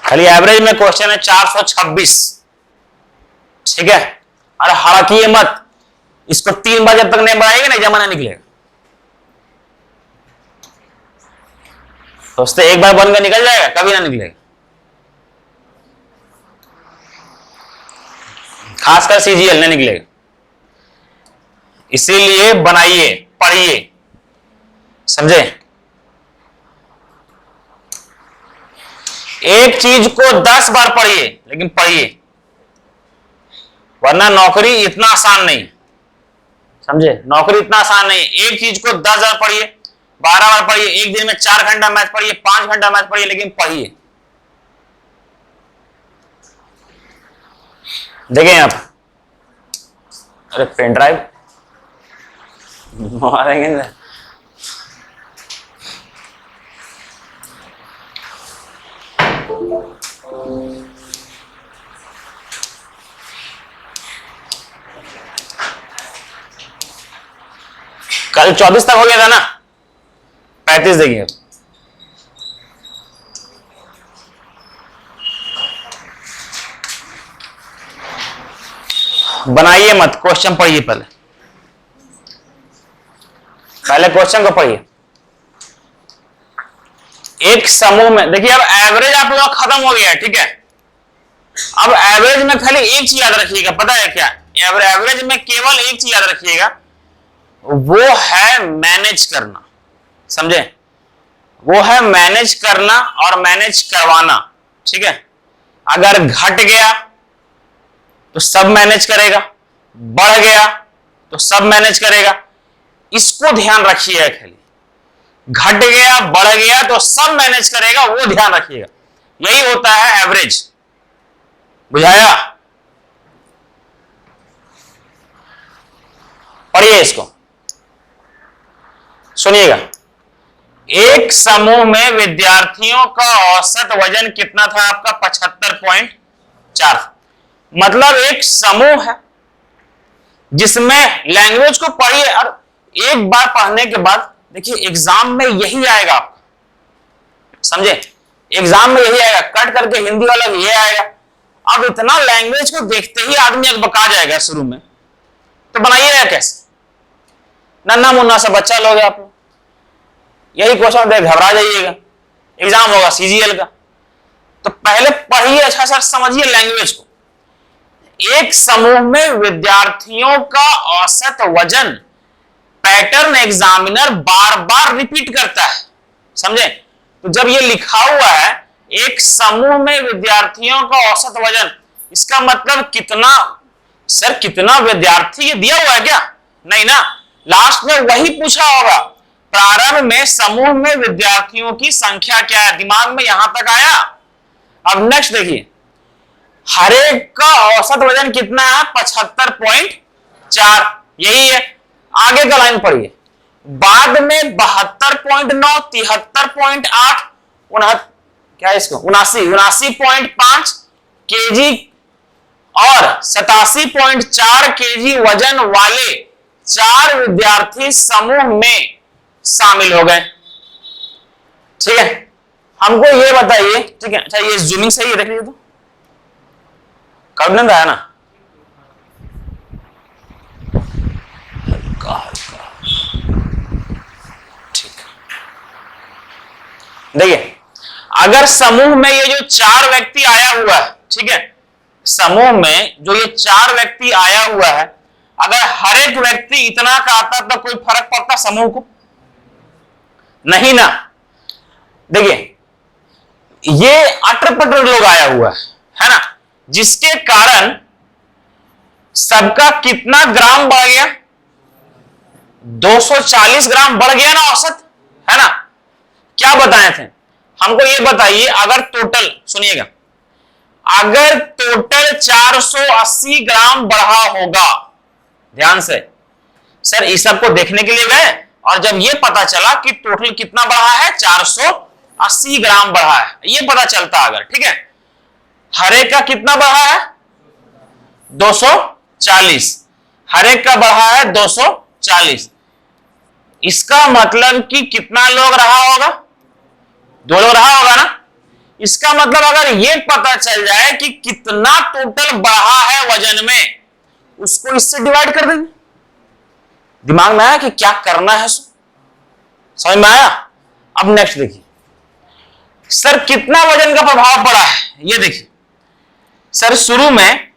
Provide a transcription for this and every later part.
खाली एवरेज में क्वेश्चन है 426, ठीक है। अरे हड़किए मत, इसको 3 बार जब तक नहीं बनाएंगे नहीं जमा नहीं निकलेगा। दोस्तों एक बार बन कर निकल जाएगा, कभी ना निकलेगा। खासकर सीजीएल नहीं निकलेगा। इसीलिए बनाइए, पढ़िए, समझे। एक चीज को 10 बार पढ़िए, लेकिन पढ़िए, वरना नौकरी इतना आसान नहीं, समझे। नौकरी इतना आसान नहीं है। एक चीज को 10 बार पढ़िए, 12 बार पढ़िए, एक दिन में 4 घंटा मैथ पढ़िए, 5 घंटा मैथ पढ़िए, लेकिन पढ़िए। देखें आप, अरे पेन ड्राइव मारेंगे। कल 24 तक हो गया था ना, 35 देखिए। बनाइए मत, क्वेश्चन पढ़िए। पहले क्वेश्चन को पढ़िए। एक समूह में, देखिए अब एवरेज आप लोग खत्म हो गया है, ठीक है। अब एवरेज में खाली एक चीज याद रखिएगा, पता है क्या? एवरेज में केवल एक चीज याद रखिएगा, वो है मैनेज करना, समझे। वो है मैनेज करना और मैनेज करवाना, ठीक है। अगर घट गया तो सब मैनेज करेगा, बढ़ गया तो सब मैनेज करेगा। इसको ध्यान रखिएगा खाली। घट गया, बढ़ गया तो सब मैनेज करेगा, वो ध्यान रखिएगा। यही होता है एवरेज, बुझाया? पढ़िए इसको, सुनिएगा। एक समूह में विद्यार्थियों का औसत वजन कितना था आपका? 75.4। मतलब एक समूह है जिसमें लैंग्वेज को पढ़िए, और एक बार पढ़ने के बाद देखिए एग्जाम में यही आएगा आपका, समझे। एग्जाम में यही आएगा, कट करके हिंदी वाला ये आएगा। अब इतना लैंग्वेज को देखते ही आदमी अकबका जाएगा शुरू में, तो बनाइएगा कैसे? नन्ना मुन्ना सा बच्चा लोग आप लोग, यही क्वेश्चन देख घबरा जाइएगा। एग्जाम होगा सीजीएल का, तो पहले पढ़िए, अच्छा सा समझिए लैंग्वेज को। एक समूह में विद्यार्थियों का औसत वजन पैटर्न एग्जामिनर बार बार रिपीट करता है, समझे। तो जब ये लिखा हुआ है एक समूह में विद्यार्थियों का औसत वजन, इसका मतलब कितना? सर कितना विद्यार्थी, ये दिया हुआ है क्या? नहीं ना, लास्ट में वही पूछा होगा। प्रारंभ में समूह में विद्यार्थियों की संख्या क्या है, दिमाग में यहां तक आया। अब नेक्स्ट देखिए, हर एक का औसत वजन कितना है? 75.4, यही है। आगे का लाइन पढ़िए, बाद में 72.9, 73.8, क्या है इसको 79.5 केजी और 87.4 केजी वजन वाले 4 विद्यार्थी समूह में शामिल हो गए, ठीक है। हमको ये बताइए, ठीक है। अच्छा ये जूमिंग सही है, देख लीजिए तो कब आया ना, हल्का हल्का, ठीक। देखिए अगर समूह में ये जो 4 व्यक्ति आया हुआ है, ठीक है, समूह में जो ये 4 व्यक्ति आया हुआ है, अगर हर एक व्यक्ति इतना का आता तो कोई फर्क पड़ता समूह को? नहीं ना। देखिए ये अटर-पटर लोग आया हुआ है ना, जिसके कारण सबका कितना ग्राम बढ़ गया? 240 ग्राम बढ़ गया ना औसत, है ना। क्या बताए थे हमको? ये बताइए, अगर टोटल, सुनिएगा, अगर टोटल 480 ग्राम बढ़ा होगा, ध्यान से सर इस सब को देखने के लिए गए, और जब ये पता चला कि टोटल कितना बढ़ा है, 480 ग्राम बढ़ा है, ये पता चलता अगर, ठीक है। हर एक का कितना बढ़ा है? 240। हर एक का बढ़ा है 240। इसका मतलब कि कितना लोग रहा होगा? 2 लोग रहा होगा ना। इसका मतलब अगर ये पता चल जाए कि कितना टोटल बढ़ा है वजन में, उसको इससे डिवाइड कर देंगे। दिमाग में आया कि क्या करना है, समझ में आया? अब नेक्स्ट देखिए, सर कितना वजन का प्रभाव पड़ा है, ये देखिए सर शुरू में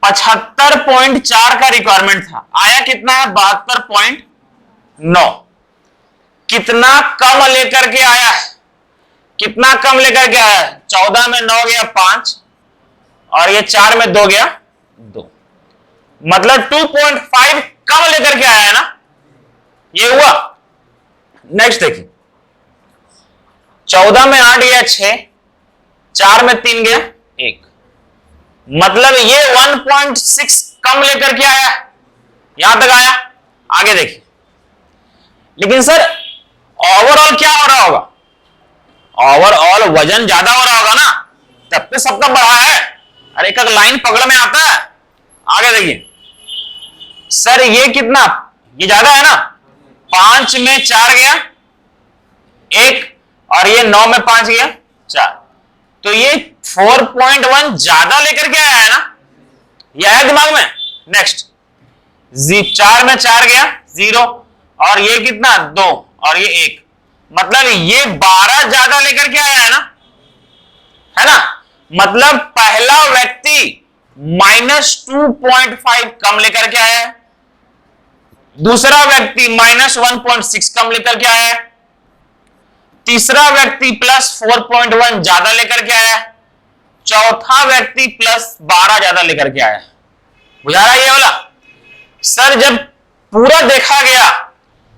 75.4 का रिक्वायरमेंट था, आया कितना है 72.9। कितना कम लेकर के आया है, कितना कम लेकर के आया है? 14 में 9 गया 5 और ये 4 में 2 गया 2, मतलब 2.5 कम लेकर के आया है ना, ये हुआ। नेक्स्ट देखिए, 14 में 8 गया 6, 4 में 3 गया 1, मतलब ये 1.6 कम लेकर के आया, यहां तक आया। आगे देखिए, लेकिन सर ओवरऑल क्या हो रहा होगा? ओवरऑल वजन ज्यादा हो रहा होगा ना, तब तो सबका बढ़ा है। अरे एक लाइन पकड़ में आता है। आगे देखिए, सर ये कितना, ये ज्यादा है ना, 5 में 4 गया 1 और ये 9 में 5 गया 4, तो ये 4.1 ज्यादा लेकर के आया है ना, यह है दिमाग में। नेक्स्ट, 4 में 4 गया 0 और ये कितना 2 और ये 1, मतलब ये 12 ज्यादा लेकर के आया है ना, मतलब पहला व्यक्ति -2.5 कम लेकर के आया है, दूसरा व्यक्ति -1.6 कम लेकर के आया है, तीसरा व्यक्ति +4.1 ज्यादा लेकर के आया है, चौथा व्यक्ति +12 ज्यादा लेकर के आया है। बुझा रहा है ये वाला? सर जब पूरा देखा गया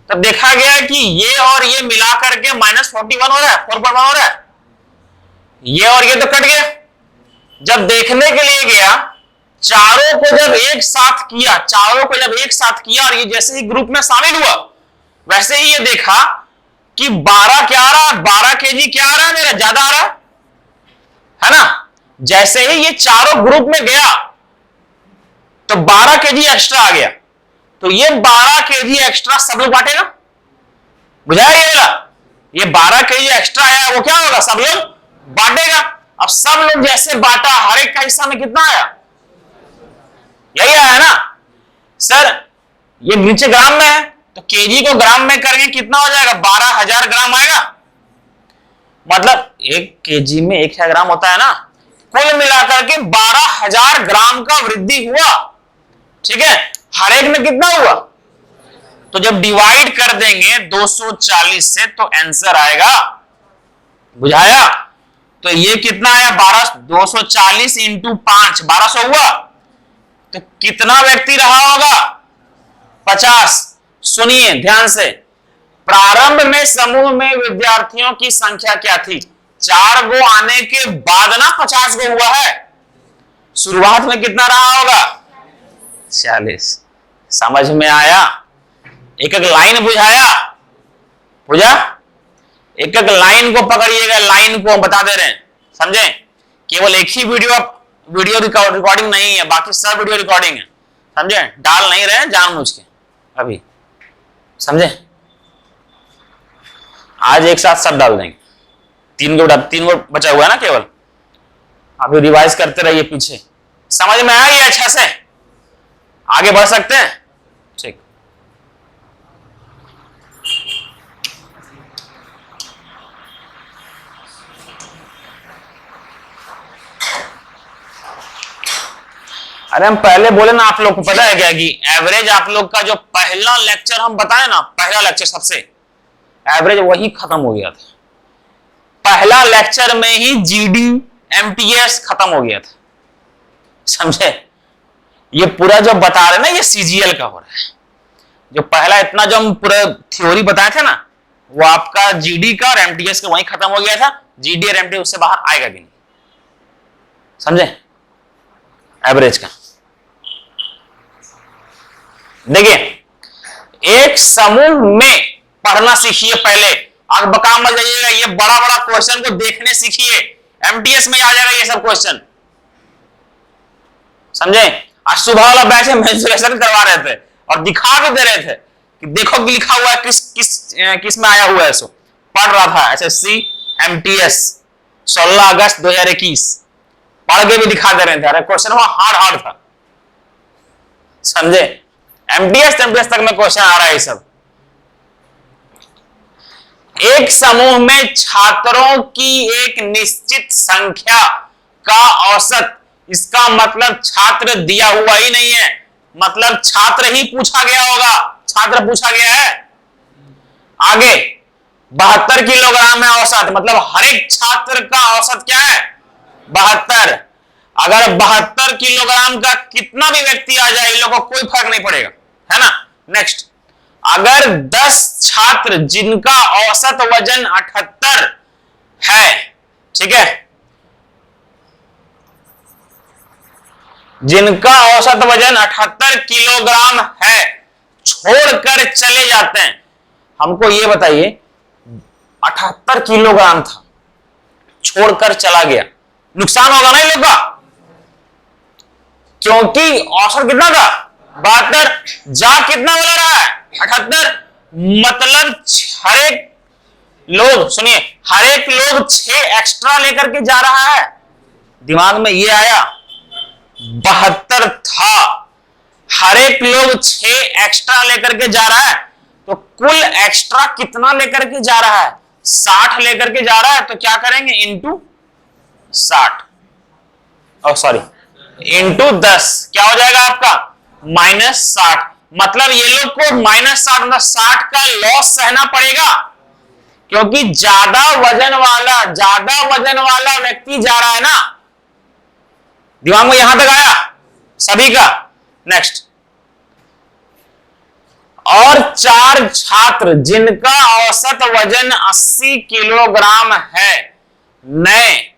तब देखा गया कि ये और ये मिलाकर के -41 हो रहा है, 4.1 हो रहा है, ये और ये तो कट गया। जब देखने के लिए गया, चारों को जब एक साथ किया, और ये जैसे ही ग्रुप में शामिल हुआ, वैसे ही ये देखा कि 12 क्या आ रहा है, 12 केजी क्या आ रहा है, मेरा ज्यादा आ रहा है ना। जैसे ही ये चारों ग्रुप में गया तो 12 केजी एक्स्ट्रा आ गया, तो ये 12 केजी एक्स्ट्रा सब लोग बांटेगा। बुझाया ये वाला? ये 12 केजी एक्स्ट्रा आया, वो क्या होगा, सब लोग बांटेगा। अब सब लोग जैसे बांटा, हर एक का हिस्सा में कितना आया, यही आया ना। सर ये नीचे ग्राम में है, तो केजी को ग्राम में करेंगे कितना हो जाएगा, 12,000 ग्राम आएगा। मतलब 1 केजी में 1,000 ग्राम होता है ना, कुल मिलाकर के 12,000 ग्राम का वृद्धि हुआ। ठीक है, हर एक में कितना हुआ, तो जब डिवाइड कर देंगे 240 से तो आंसर आएगा। बुझाया? तो ये कितना आया, 240 इंटू 5 1200 हुआ, तो कितना व्यक्ति रहा होगा, 50। सुनिए ध्यान से, प्रारंभ में समूह में विद्यार्थियों की संख्या क्या थी, 4 गो आने के बाद ना 50 गो हुआ है। शुरुआत में कितना रहा होगा, 40। समझ में आया? एक एक लाइन बुझाया, बुझा? एक एक लाइन को पकड़िएगा, लाइन को हम बता दे रहे हैं, समझे? केवल एक ही वीडियो रिकॉर्डिंग नहीं है, बाकी सब वीडियो रिकॉर्डिंग है, समझे? डाल नहीं रहे जानबूझ के अभी, समझे? आज एक साथ सब डाल देंगे, 3 गो बचा हुआ है ना केवल, अभी रिवाइज करते रहिए पीछे। समझ में आ गया अच्छा से? आगे बढ़ सकते हैं? ठीक। अरे हम पहले बोले ना, आप लोग को पता है क्या कि एवरेज आप लोग का जो पहला लेक्चर हम बताए ना, पहला लेक्चर सबसे एवरेज वही खत्म हो गया था। पहला लेक्चर में ही जीडी एमटीएस खत्म हो गया था, समझे? ये पूरा जो बता रहे ना, ये सीजीएल का हो रहा है। जो पहला इतना जो हम पूरा थ्योरी बताए थे ना, वो आपका जीडी का और एमटीएस का वहीं खत्म हो गया था। जीडी और एमटीएस उससे बाहर आएगा भी नहीं, समझे? एवरेज का देखिए, एक समूह में पढ़ना सीखिए पहले, आग बकाम मत जाइएगा। ये बड़ा बड़ा क्वेश्चन को देखने सीखिए, एमटीएस में आ जाएगा ये सब क्वेश्चन, समझे? आज सुबह वाला बैच में मेंसुरेशन करवा रहे थे और दिखा भी दे रहे थे कि देखो कि लिखा हुआ है किस में आया हुआ है। सो पढ़ रहा था एसएससी एमटीएस 16 अगस्त 2021 पढ़ के भी दिखा दे रहे थे। अरे क्वेश्चन वहां हार्ड था, समझे? एमटीएस तक में क्वेश्चन आ रहा है ये सब। एक समूह में छात्रों की एक निश्चित संख्या का औसत, इसका मतलब छात्र दिया हुआ ही नहीं है, मतलब छात्र ही पूछा गया होगा, छात्र पूछा गया है। आगे 72 किलोग्राम है औसत, मतलब हर एक छात्र का औसत क्या है? 72। अगर 72 किलोग्राम का कितना भी व्यक्ति आ जाए, इन लोगों को कोई फर्क नहीं पड़ेगा, है ना। नेक्स्ट, अगर 10 छात्र जिनका औसत वजन 78 है, ठीक है, जिनका औसत वजन 78 किलोग्राम है, छोड़कर चले जाते हैं। हमको ये बताइए, 78 किलोग्राम था, छोड़कर चला गया, नुकसान होगा ना इन लोग का, क्योंकि औसत कितना था? 72, जा कितना बोला रहा है? 78। मतलब हर एक लोग, सुनिए, हर एक लोग 6 एक्स्ट्रा लेकर के जा रहा है। दिमाग में ये आया, 72 था, हर एक लोग 6 एक्स्ट्रा लेकर के जा रहा है, तो कुल एक्स्ट्रा कितना लेकर के जा रहा है? 60 लेकर के जा रहा है। तो क्या करेंगे? इंटू 60, इंटू 10, क्या हो जाएगा आपका? -60। मतलब ये लोग को -60, मतलब 60 का लॉस सहना पड़ेगा, क्योंकि ज्यादा वजन वाला व्यक्ति जा रहा है ना। दिमाग में यहां तक आया सभी का? नेक्स्ट, और 4 छात्र जिनका औसत वजन 80 किलोग्राम है, नए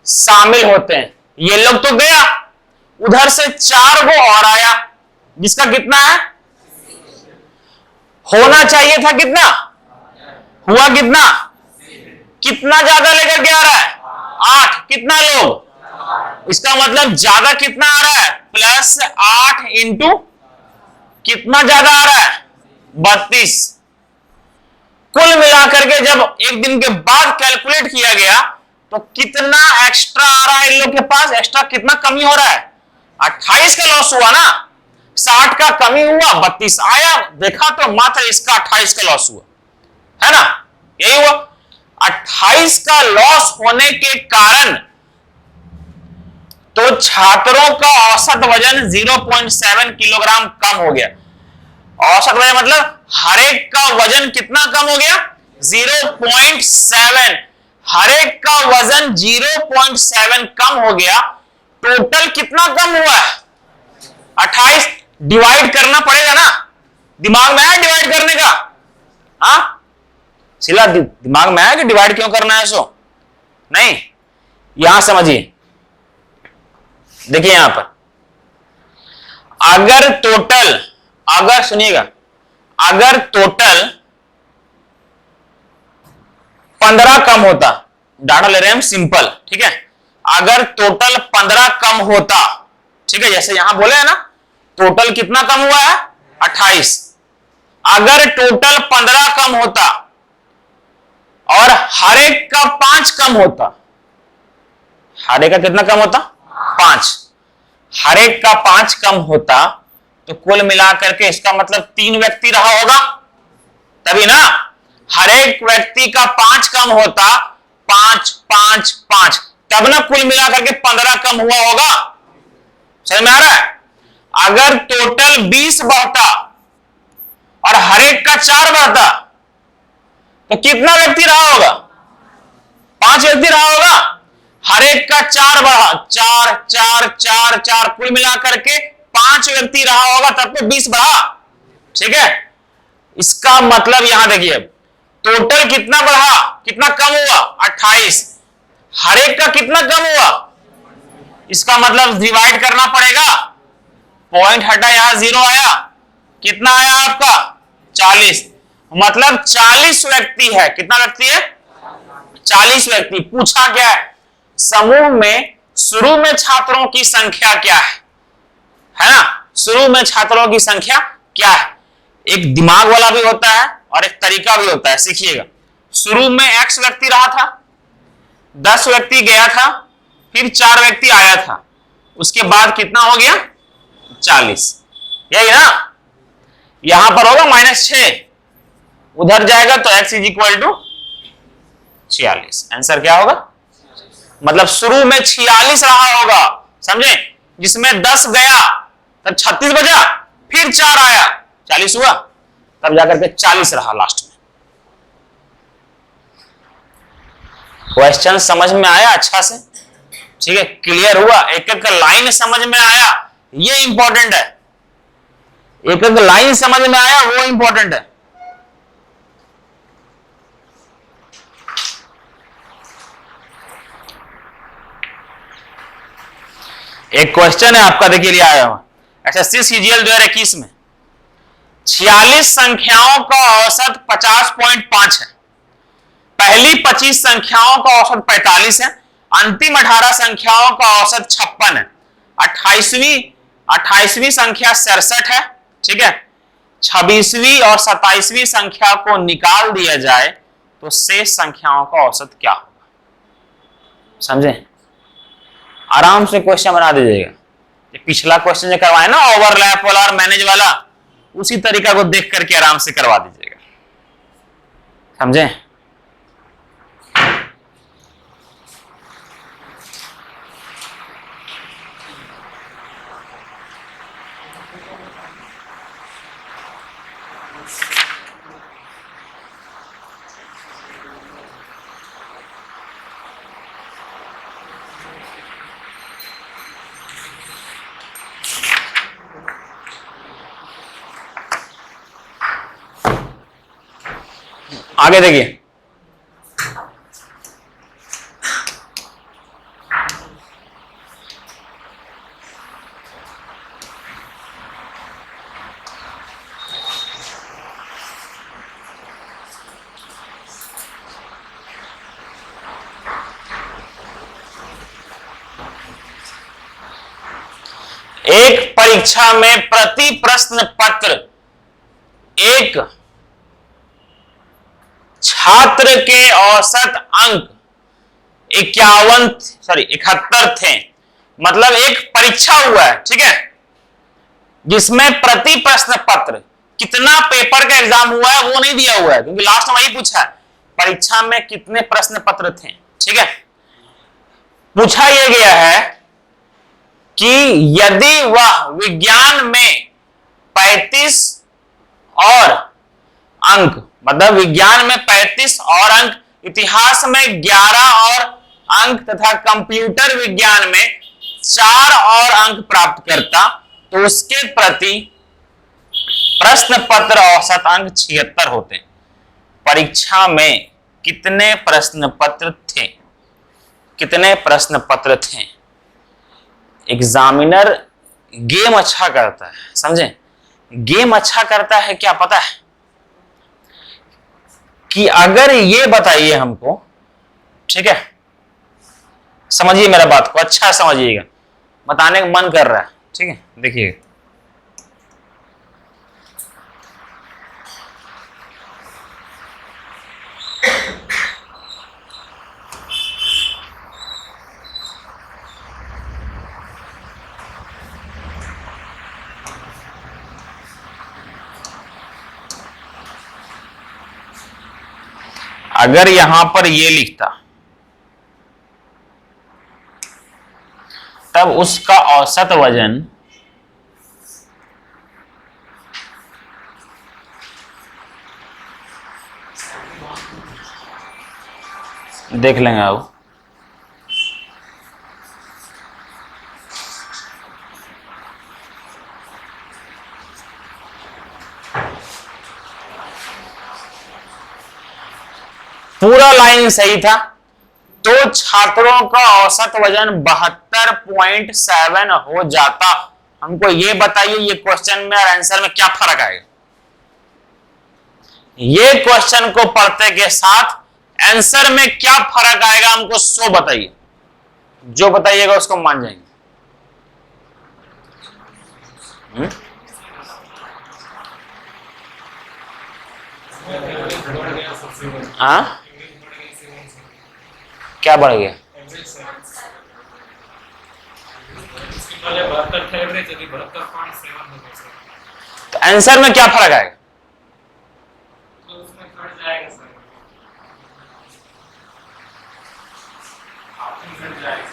शामिल होते हैं। ये लोग तो गया, उधर से 4 को और आया, जिसका कितना है? होना चाहिए था कितना? हुआ कितना? कितना ज्यादा लेकर के आ रहा है? 8। कितना लोग? इसका मतलब ज्यादा कितना आ रहा है? +8 इंटू कितना ज्यादा आ रहा है? 32। कुल मिलाकर के जब एक दिन के बाद कैलकुलेट किया गया, तो कितना एक्स्ट्रा आ रहा है इन लोग के पास? एक्स्ट्रा कितना कमी हो रहा है? 28 का लॉस हुआ ना, 60 का कमी हुआ, 32 आया, देखा तो मात्र इसका 28 का लॉस हुआ, है ना। यही हुआ, 28 का लॉस होने के कारण तो छात्रों का औसत वजन 0.7 किलोग्राम कम हो गया। औसत वजन मतलब हर एक का वजन कितना कम हो गया? 0.7। हर एक का वजन 0.7 कम हो गया। टोटल कितना कम हुआ है? 28। डिवाइड करना पड़ेगा ना, दिमाग में आया डिवाइड करने का? हाँ, सिला दिमाग में आया कि डिवाइड क्यों करना है? सो नहीं, यहां समझिए, देखिए यहां पर अगर सुनिएगा, अगर टोटल 15 कम होता, डाटा ले रहे हैं हम सिंपल, ठीक है, अगर टोटल 15 कम होता, ठीक है, जैसे यहां बोले है ना, टोटल कितना कम हुआ है? 28। अगर टोटल 15 कम होता और हर एक का 5 कम होता, हर एक का कितना कम होता? 5। हर एक का 5 कम होता, तो कुल मिलाकर के इसका मतलब 3 व्यक्ति रहा होगा, तभी ना। हर एक व्यक्ति का 5 कम होता, 5 5 5, तब ना कुल मिलाकर के 15 कम हुआ होगा। समझ में आ रहा है? अगर टोटल 20 बढ़ता और हर एक का 4 बढ़ता, तो कितना व्यक्ति रहा होगा? 5 व्यक्ति रहा होगा। हर एक का 4 बढ़ा, 4 4 4 4, कुल मिलाकर के 5 व्यक्ति रहा होगा, तब तो 20 बढ़ा, ठीक है। इसका मतलब यहां देखिए, टोटल कितना बढ़ा, कितना कम हुआ? 28। हर एक का कितना कम हुआ? इसका मतलब डिवाइड करना पड़ेगा, पॉइंट हटा, यहां 0 आया, कितना आया आपका? 40। मतलब 40 व्यक्ति है। कितना व्यक्ति है? 40 व्यक्ति। पूछा क्या है? समूह में शुरू में छात्रों की संख्या क्या है ना? शुरू में छात्रों की संख्या क्या है? एक दिमाग वाला भी होता है और एक तरीका भी होता है, सीखिएगा। शुरू में x व्यक्ति रहा था, 10 व्यक्ति गया था, फिर 4 व्यक्ति आया था, उसके बाद कितना हो गया 40, यही ना। यहां पर होगा -6, उधर जाएगा तो x is equal to 46। Answer क्या होगा? मतलब शुरू में 46 रहा होगा, समझे, जिसमें 10 गया तब 36 बजा, फिर 4 आया 40 हुआ, तब जाकर के 40 रहा लास्ट में। क्वेश्चन समझ में आया अच्छा से? ठीक है, क्लियर हुआ? एक एक लाइन समझ में आया, ये इंपॉर्टेंट है। एक एक लाइन समझ में आया, वो इंपॉर्टेंट है। एक क्वेश्चन है आपका, देखिए लिया आया हुआ एसएससी सीजीएल 2021 में 46 संख्याओं का औसत 50.5 है, पहली 25 संख्याओं का औसत 45 है, अंतिम 18 संख्याओं का औसत 56 है, 28वीं संख्या 67 है, ठीक है, 26वीं और 27वीं संख्या को निकाल दिया जाए तो शेष संख्याओं का औसत क्या होगा? समझे? आराम से क्वेश्चन बना दीजिएगा। पिछला क्वेश्चन जो करवाए ना ओवरलैप वाला और मैनेज वाला, उसी तरीका को देख करके आराम से करवा दीजिएगा। समझे? आगे देखिए, एक परीक्षा में प्रति प्रश्न पत्र एक छात्र के औसत अंक 71 थे। मतलब एक परीक्षा हुआ है, ठीक है, जिसमें प्रति प्रश्न पत्र कितना पेपर का एग्जाम हुआ है वो नहीं दिया हुआ है, क्योंकि लास्ट में वही पूछा है परीक्षा में कितने प्रश्न पत्र थे। ठीक है, पूछा यह गया है कि यदि वह विज्ञान में 35 और अंक, मतलब विज्ञान में 35 और अंक, इतिहास में 11 और अंक तथा कंप्यूटर विज्ञान में 4 और अंक प्राप्त करता तो उसके प्रति प्रश्न पत्र औसत अंक 76 होते। परीक्षा में कितने प्रश्न पत्र थे? कितने प्रश्न पत्र थे? एग्जामिनर गेम अच्छा करता है, समझे? गेम अच्छा करता है क्या पता है कि अगर ये बताइए हमको, ठीक है, समझिए मेरा बात को, अच्छा समझिएगा, बताने का मन कर रहा है, ठीक है, देखिए अगर यहां पर ये लिखता तब उसका औसत वजन देख लेंगे अब। पूरा लाइन सही था तो छात्रों का औसत वजन 72.7 हो जाता। हमको ये बताइए ये क्वेश्चन में और आंसर में क्या फर्क आएगा? ये क्वेश्चन को पढ़ते के साथ आंसर में क्या फर्क आएगा हमको सो बताइए, जो बताइएगा उसको मान जाएंगे। हाँ क्या बढ़ गया? एवरेज सर, इसके पहले 72 था एवरेज, अभी 72.7 हो गया सर। तो आंसर में क्या फर्क आएगा? तो उसमें कट जाएगा सर, ऑप्शन कट जाएगा।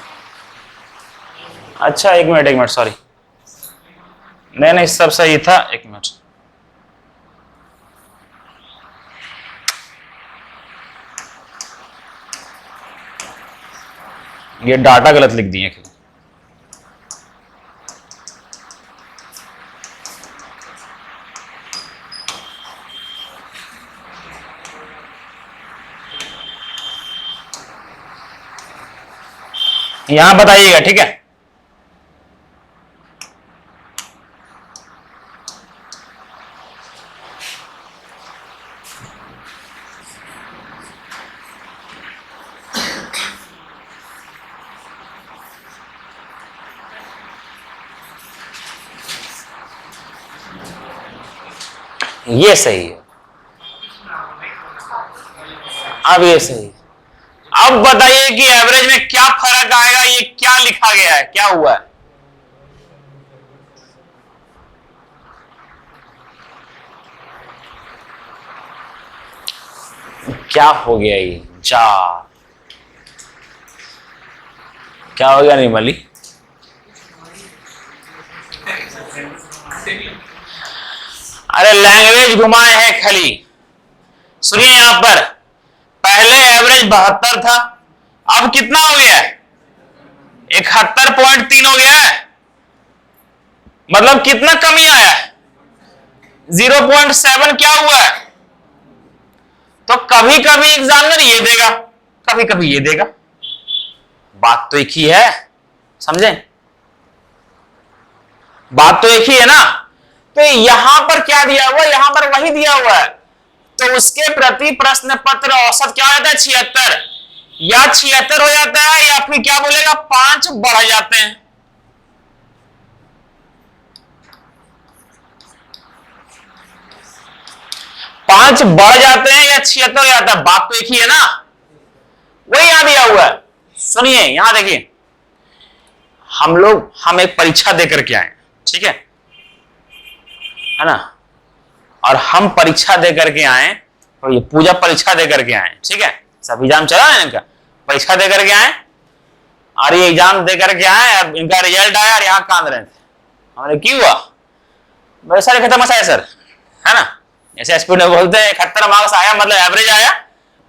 अच्छा एक मिनट सॉरी, नहीं सब सही था, एक मिनट। ये डाटा गलत लिख दिए। यहां बताइएगा, ठीक है? ये सही है, अब ये सही है। अब बताइए कि एवरेज में क्या फर्क आएगा, ये क्या लिखा गया है, क्या हुआ है? क्या हो गया ये जा, क्या हो गया निर्मली? अरे लैंग्वेज घुमाए हैं खाली। सुनिए यहां पर, पहले एवरेज 72 था, अब कितना हो गया है? 71.3 हो गया है। मतलब कितना कमी आया है? 0.7 क्या हुआ है? तो कभी कभी एग्जामिनर ये देगा, कभी कभी ये देगा, बात तो एक ही है, समझे? बात तो एक ही है ना। तो यहां पर क्या दिया हुआ है? यहां पर वही दिया हुआ है, तो उसके प्रति प्रश्न पत्र औसत क्या हो जाता है? 76, या 76 हो जाता है, या फिर क्या बोलेगा 5 बढ़ जाते हैं। पांच बढ़ जाते हैं या 76 हो जाता है, बात तो एक ही है ना। वही यहां दिया हुआ है। सुनिए यहां देखिए, हम एक परीक्षा देकर के आए, ठीक है ना? और हम परीक्षा देकर के आए, और ये पूजा परीक्षा देकर के आए, ठीक है? सब एग्जाम चला है इनका, परीक्षा देकर के आए, और ये एग्जाम देकर के आए, अब इनका रिजल्ट आया और यहाँ कांद रहे थे। हमारे क्यों हुआ? मेरे सारे खत्म मसा है सर, है ना? जैसे एसपी में बोलते हैं 71 मार्क्स आया, मतलब एवरेज आया,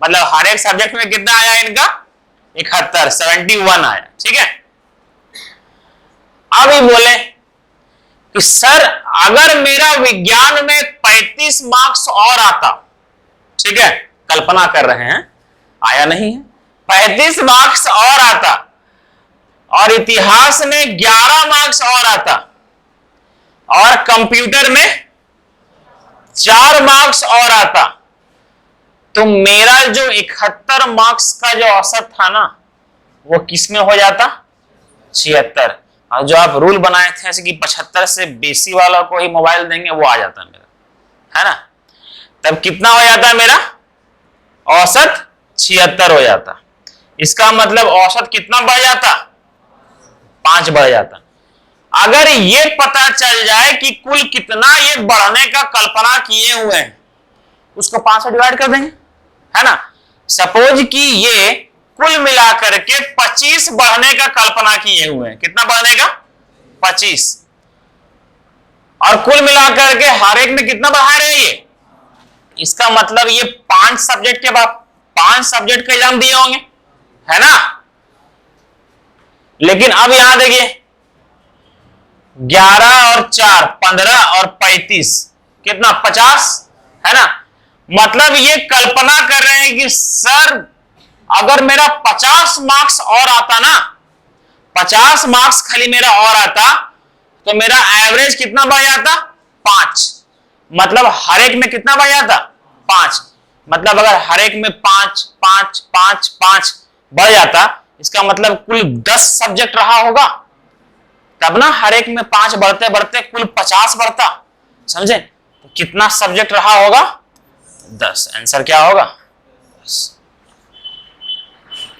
मतलब हर एक सब्जेक्ट में कितना आया इनका? 71, 71 आया, ठीक है? अब ये बोले कि सर अगर मेरा विज्ञान में 35 मार्क्स और आता, ठीक है, कल्पना कर रहे हैं, आया नहीं है, 35 मार्क्स और आता, और इतिहास में 11 मार्क्स और आता, और कंप्यूटर में 4 मार्क्स और आता, तो मेरा जो 71 मार्क्स का जो औसत था ना, वो किस में हो जाता? 76। और जो आप रूल बनाए थे ऐसे कि 75 से बेसी वालों को ही मोबाइल देंगे, वो आ जाता मेरा, है ना? तब कितना हो जाता मेरा? औसत 76 हो जाता। इसका मतलब औसत कितना बढ़ जाता? 5 बढ़ जाता। अगर ये पता चल जाए कि कुल कितना ये बढ़ने का कल्पना किए हुए हैं, उसको 5 से डिवाइड कर देंगे, है ना? सपोज कि ये कुल मिलाकर के 25 बढ़ने का कल्पना किए हुए हैं। कितना बढ़ने का? 25। और कुल मिलाकर के हर एक में कितना बढ़ा रहे हैं ये? इसका मतलब ये 5 सब्जेक्ट के बाद 5 सब्जेक्ट का एग्जाम दिए होंगे, है ना? लेकिन अब यहां देखिए, 11 और 4 15 और 35 कितना? 50, है ना? मतलब ये कल्पना कर रहे हैं कि सर अगर मेरा 50 मार्क्स और आता ना, 50 मार्क्स खाली मेरा और आता, तो मेरा एवरेज कितना बढ़ जाता? 5। मतलब हर एक में कितना बढ़ जाता? 5। मतलब अगर हर एक में 5 5 5 5 बढ़ जाता, इसका मतलब कुल 10 सब्जेक्ट रहा होगा, तब ना हर एक में 5 बढ़ते बढ़ते कुल 50 बढ़ता, समझे? तो कितना सब्जेक्ट रहा होगा? 10। आंसर क्या होगा? 10।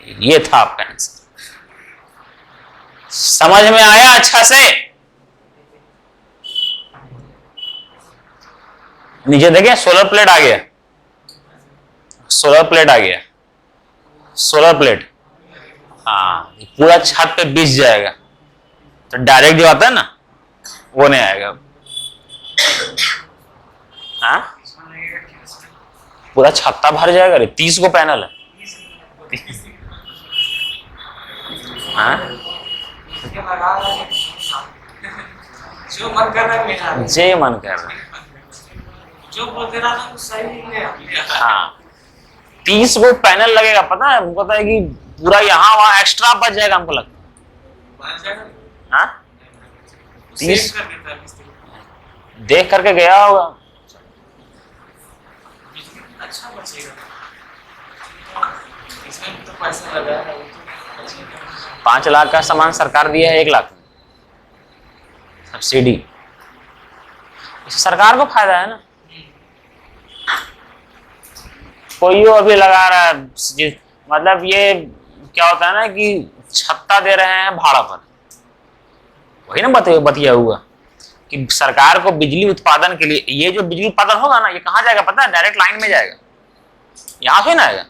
ये था आपका आंसर। समझ में आया अच्छा से? नीचे देखिए सोलर प्लेट आ गया, सोलर प्लेट आ गया, सोलर प्लेट। हाँ, पूरा छत पे बिछ जाएगा तो डायरेक्ट जो आता है ना वो नहीं आएगा। हाँ, पूरा छत्ता भर जाएगा रे, 30 को पैनल है। हाँ, जो मन कर रहा है जे मन कर रहा है। जो बोलते रहा था सही नहीं है। हाँ, 30 को पैनल लगेगा, पता है हमको, पता है कि पूरा यहाँ वहां एक्स्ट्रा बच जाएगा हमको लगता है। हाँ, 30 देख करके गया होगा। अच्छा बचेगा, इसमें तो पैसा लगा है। 5 लाख का सामान सरकार दिया है 1 लाख में सब्सिडी। इससे सरकार को फायदा है ना। कोई अभी लगा रहा है, मतलब ये क्या होता है ना कि छत्ता दे रहे हैं भाड़ा पर। वही ना बतिया हुआ कि सरकार को बिजली उत्पादन के लिए, ये जो बिजली उत्पादन होगा ना ये कहाँ जाएगा पता है? डायरेक्ट लाइन में जाएगा, यहाँ से ना आएगा।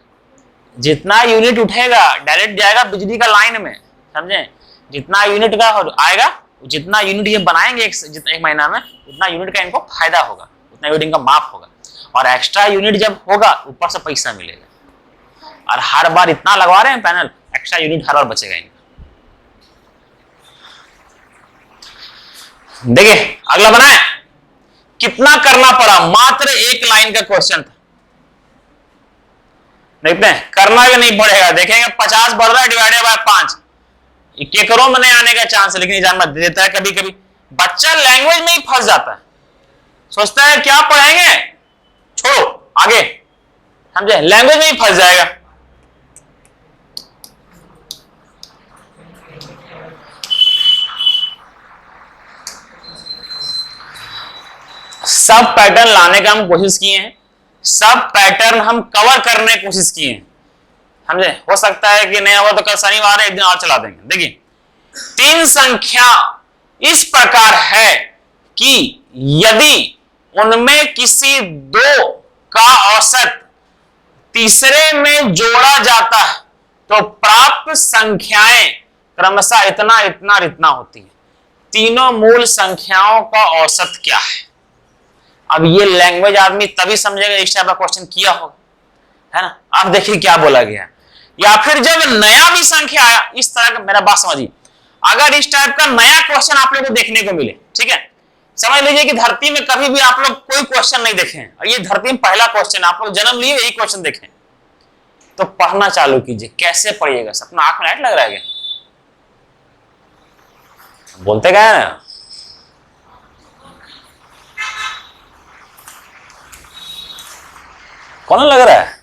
जितना यूनिट उठेगा डायरेक्ट जाएगा बिजली का लाइन में, समझे? जितना यूनिट का आएगा, जितना यूनिट ये बनाएंगे एक महीना में, उतना यूनिट का इनको फायदा होगा, उतना यूनिट इनका माफ होगा। और एक्स्ट्रा यूनिट जब होगा ऊपर से पैसा मिलेगा। और हर बार इतना लगवा रहे हैं पैनल, एक्स्ट्रा यूनिट हर बार बचेगा इनका। देखिए अगला बनाए, कितना करना पड़ा? मात्र 1 लाइन का क्वेश्चन था। देखते हैं करना भी नहीं पड़ेगा। देखेंगे 50 बढ़ रहा है डिवाइडेड बाय 5, केकरों में नहीं आने का चांस है, लेकिन एग्जाम में दे देता है। कभी कभी बच्चा लैंग्वेज में ही फंस जाता है, सोचता है क्या पढ़ाएंगे, छोड़ो आगे, समझे? लैंग्वेज में ही फंस जाएगा। सब पैटर्न लाने का हम कोशिश किए हैं, सब पैटर्न हम कवर करने की कोशिश किए हैं, समझे? हो सकता है कि नहीं हुआ तो कल शनिवार है, एक दिन और चला देंगे। देखिए 3 संख्या इस प्रकार है कि यदि उनमें किसी 2 का औसत तीसरे में जोड़ा जाता है तो प्राप्त संख्याएं क्रमशः इतना इतना और इतना होती है। तीनों मूल संख्याओं का औसत क्या है? अब ये लैंग्वेज आदमी तभी समझेगा इस टाइप का क्वेश्चन किया होगा, है ना? अब देखिए क्या बोला गया। या फिर जब नया भी संख्या आया इस तरह का, मेरा बात समझिए, अगर इस टाइप का नया क्वेश्चन आप लोगों को देखने को मिले, ठीक है, समझ लीजिए कि धरती में कभी भी आप लोग कोई क्वेश्चन नहीं देखे हैं और ये धरती में पहला क्वेश्चन, आप लोग जन्म लिए यही क्वेश्चन देखें, तो पढ़ना चालू कीजिए। कैसे पढ़िएगा? सपना आंख में लाइट लग रहा है क्या? बोलते क्या है ना, कौन लग रहा है?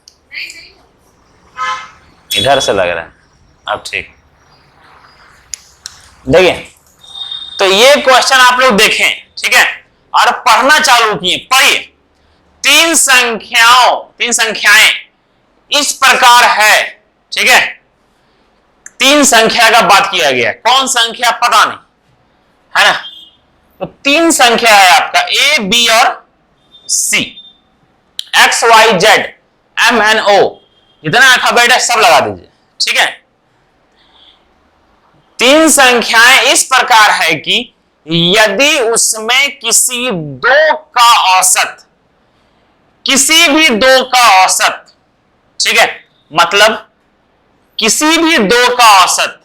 इधर से लग रहा है। अब ठीक, देखिए तो ये क्वेश्चन आप लोग देखें, ठीक है, और पढ़ना चालू किए। पढ़िए, 3 संख्याएं इस प्रकार है, ठीक है। 3 संख्या का बात किया गया, कौन संख्या पता नहीं, है ना? तो 3 संख्या है आपका A, B और C, X, Y, Z, M, N, O, जितना अल्फाबेट है सब लगा दीजिए, ठीक है। 3 संख्याएं इस प्रकार है कि यदि उसमें किसी 2 का औसत, किसी भी 2 का औसत, ठीक है, मतलब किसी भी 2 का औसत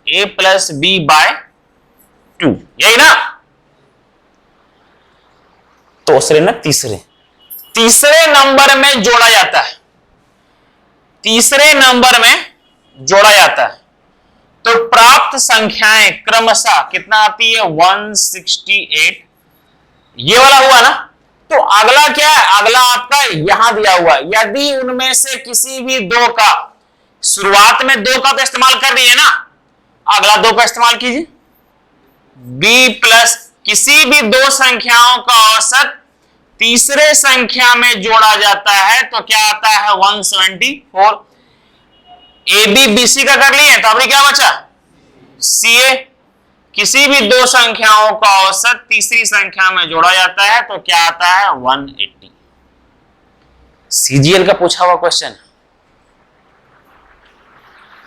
A प्लस B बाय 2, यही ना? तो दूसरे ना तीसरे नंबर में जोड़ा जाता है, तीसरे नंबर में जोड़ा जाता है तो प्राप्त संख्याएं क्रमशः कितना आती है? 168। ये वाला हुआ ना। तो अगला क्या है? अगला आपका यहां दिया हुआ, यदि उनमें से किसी भी 2 का, शुरुआत में 2 का तो इस्तेमाल कर रही है ना, अगला 2 का इस्तेमाल कीजिए। B प्लस किसी भी 2 संख्याओं का औसत तीसरे संख्या में जोड़ा जाता है तो क्या आता है? 174। ए बी बी सी का कर लिए तो अभी क्या बचा, सी ए। किसी भी दो संख्याओं का औसत तीसरी संख्या में जोड़ा जाता है तो क्या आता है, 180। सीजीएल का पूछा हुआ क्वेश्चन,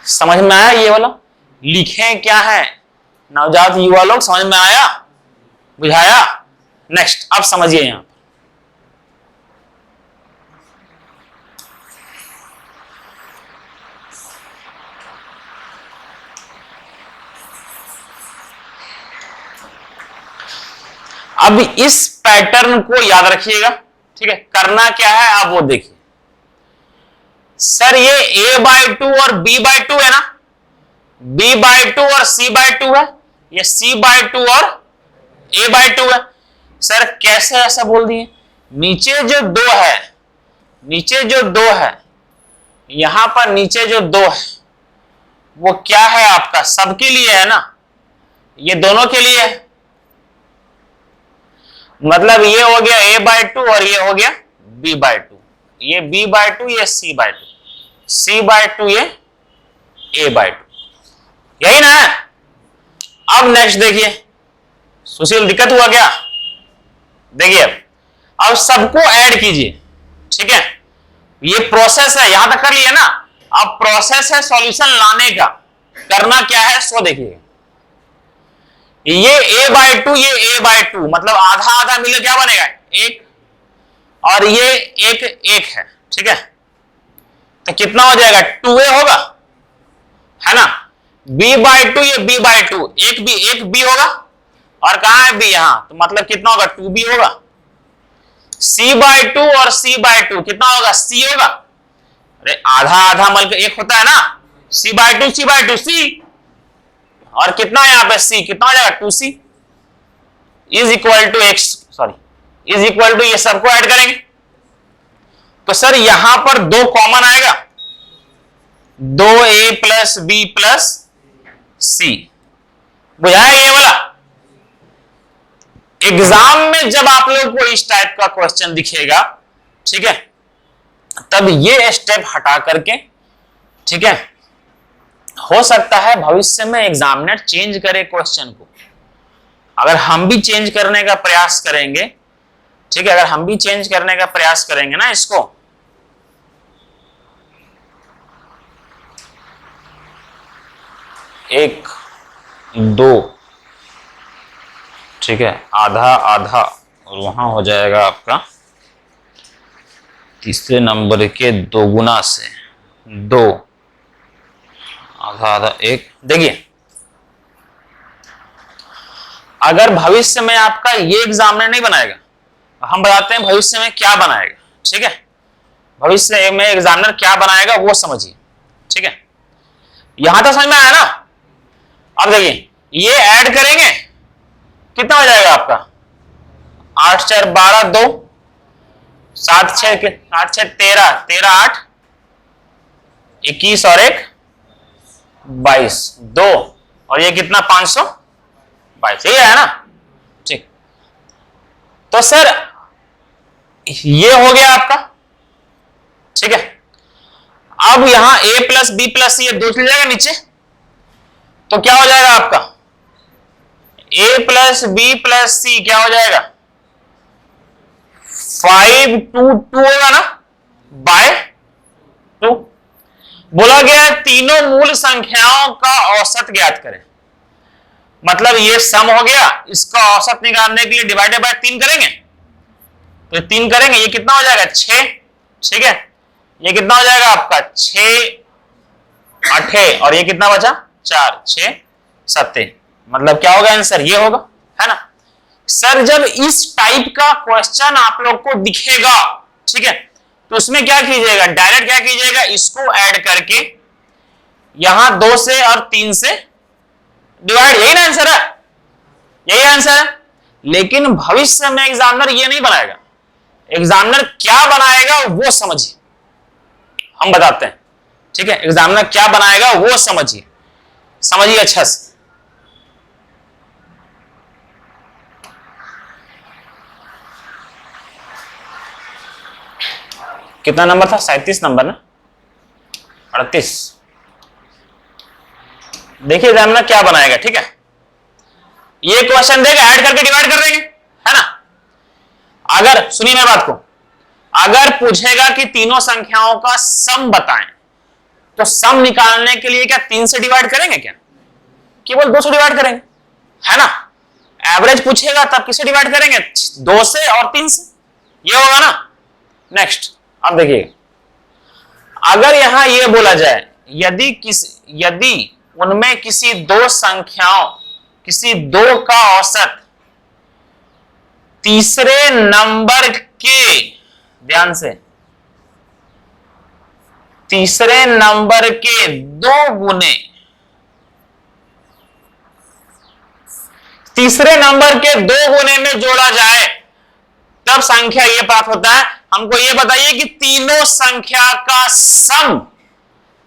समझ में आया ये वाला? लिखें क्या है नवजात युवा लोग, समझ में आया, बुझाया? नेक्स्ट अब समझिए यहां अब इस पैटर्न को याद रखिएगा, ठीक है? करना क्या है आप वो देखिए। सर ये a/2 और b/2 है ना, b/2 और c/2 है, ये c/2 और a/2 है। सर कैसे ऐसा बोल दिए? नीचे जो दो है, नीचे जो दो है, यहां पर नीचे जो दो है वो क्या है आपका, सबके लिए है ना, ये दोनों के लिए है। मतलब ये हो गया a/2 और ये हो गया b/2, ये b/2 ये c/2, c/2 ये a/2, यही ना है? अब नेक्स्ट देखिए, सुशील दिक्कत हुआ क्या? देखिए अब सबको ऐड कीजिए, ठीक है? ये प्रोसेस है, यहां तक कर लिया ना, अब प्रोसेस है सॉल्यूशन लाने का। करना क्या है सो देखिए, ये a/2 ये a/2 मतलब आधा आधा मिले क्या बनेगा, एक, और ये एक एक है, ठीक है? तो कितना हो जाएगा, 2a होगा, है ना? b/2 ये b/2, एक b होगा, और कहां है b, यहां, तो मतलब कितना होगा, 2b होगा। c/2 और c/2 कितना होगा, c होगा। अरे आधा आधा मल के एक होता है ना, c/2 c/2 c, और कितना है यहां पे c, कितना हो जाएगा, 2c is equal to x, sorry is equal to, ये सबको ऐड करेंगे तो सर यहां पर दो कॉमन आएगा, 2a plus b plus c, बुझाया ये वाला? एग्जाम में जब आप लोग को इस टाइप का क्वेश्चन दिखेगा, ठीक है, तब ये स्टेप हटा करके, ठीक है, हो सकता है भविष्य में एग्जामिनर चेंज करे क्वेश्चन को। अगर हम भी चेंज करने का प्रयास करेंगे, ठीक है, अगर हम भी चेंज करने का प्रयास करेंगे ना इसको, 1 2, ठीक है, आधा आधा, और वहां हो जाएगा आपका तीसरे नंबर के दोगुना से 2, आधा आधा 1। देखिए अगर भविष्य में आपका ये एग्जामिनर नहीं बनाएगा, हम बताते हैं भविष्य में क्या बनाएगा, ठीक है? भविष्य में एग्जामिनर क्या बनाएगा वो समझिए, ठीक है? यहां तक समझ में आया ना? अब देखिए ये ऐड करेंगे, कितना हो जाएगा आपका, 8 4 12 2, 7 6 13, 13 8 21 और 1 22, 2, और ये कितना, 522, यही है ना? ठीक, तो सर ये हो गया आपका, ठीक है? अब यहां a प्लस बी प्लस सी, ये दो चल जाएगा नीचे, तो क्या हो जाएगा आपका, a प्लस बी प्लस सी क्या हो जाएगा, 5 2 2 होगा ना, बाय 2। बोला गया तीनों मूल संख्याओं का औसत ज्ञात करें, मतलब ये सम हो गया, इसका औसत निकालने के लिए डिवाइडेड बाय 3 करेंगे, तो 3 करेंगे, ये कितना हो जाएगा, 6, ठीक है? ये कितना हो जाएगा आपका, 6 8, और ये कितना बचा, 4 6 7, मतलब क्या होगा आंसर, ये होगा, है ना? सर जब इस टाइप का क्वेश्चन आप लोग को दिखेगा, ठीक है, तो उसमें क्या कीजिएगा, डायरेक्ट क्या कीजिएगा, इसको ऐड करके यहां 2 से और 3 से डिवाइड, यही ना आंसर है, यही आंसर है। लेकिन भविष्य में एग्जामिनर ये नहीं बनाएगा, एग्जामिनर क्या बनाएगा वो समझिए, हम बताते हैं, ठीक है? एग्जामिनर क्या बनाएगा वो समझिए, समझिए अच्छा से। कितना नंबर था, 37 नंबर ना, 38, देखिए एग्जामिनर क्या बनाएगा, ठीक है। ये क्वेश्चन देगा, ऐड करके डिवाइड कर देंगे, है ना। अगर सुनिए मेरी बात को, अगर पूछेगा कि तीनों संख्याओं का सम बताएं, तो सम निकालने के लिए क्या 3 से डिवाइड करेंगे क्या, केवल 2 से डिवाइड करेंगे, है ना। एवरेज पूछेगा तब किससे डिवाइड करेंगे, 2 से और 3 से, ये होगा ना। नेक्स्ट अब देखिए, अगर यहां यह बोला जाए यदि उनमें किसी दो संख्याओं, किसी दो का औसत तीसरे नंबर के, ध्यान से, तीसरे नंबर के 2 गुने, तीसरे नंबर के 2 गुने में जोड़ा जाए तब संख्या यह प्राप्त होता है। हमको यह बताइए कि तीनों संख्या का सम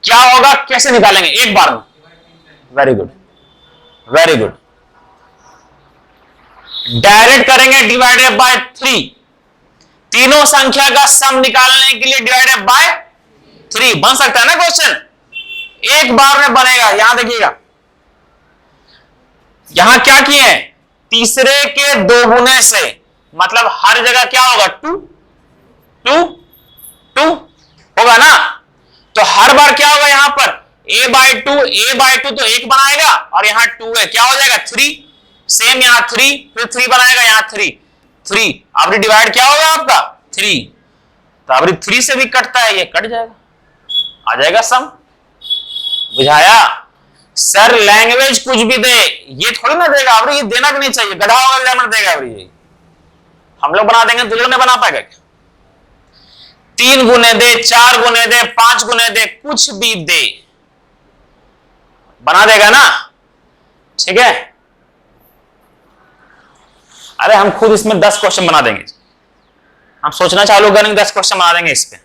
क्या होगा, कैसे निकालेंगे एक बार में। Very good, very good, direct करेंगे डिवाइडेड बाय 3। तीनों संख्या का सम निकालने के लिए डिवाइडेड बाय 3 बन सकता है ना क्वेश्चन, एक बार में बनेगा। यहां देखिएगा, यहां क्या किए हैं, तीसरे के 2 गुने से, मतलब हर जगह क्या होगा, 2 2 2 होगा ना। तो हर बार क्या होगा, यहां पर a/2 तो 1 बनाएगा, और यहां 2 है, क्या हो जाएगा 3। सेम यहां 3, फिर 3 बनाएगा, यहां 3 अवरी डिवाइड क्या होगा आपका 3, तो अवरी 3 से भी कटता है, ये कट जाएगा, आ जाएगा सम। बुझाया। सर लैंग्वेज कुछ भी दे, ये थोड़ी ना देगा अवरी, ये देना भी नहीं चाहिए, गधा होगा एग्जामिनर देगा अवरी, हम लोग बना देंगे, दूसरे नहीं बना पाएगा क्या। 3 गुने दे, 4 गुने दे, 5 गुने दे, कुछ भी दे, बना देगा ना, ठीक है। अरे हम खुद इसमें 10 क्वेश्चन बना देंगे, हम सोचना चालू करेंगे 10 क्वेश्चन बना देंगे इस पे।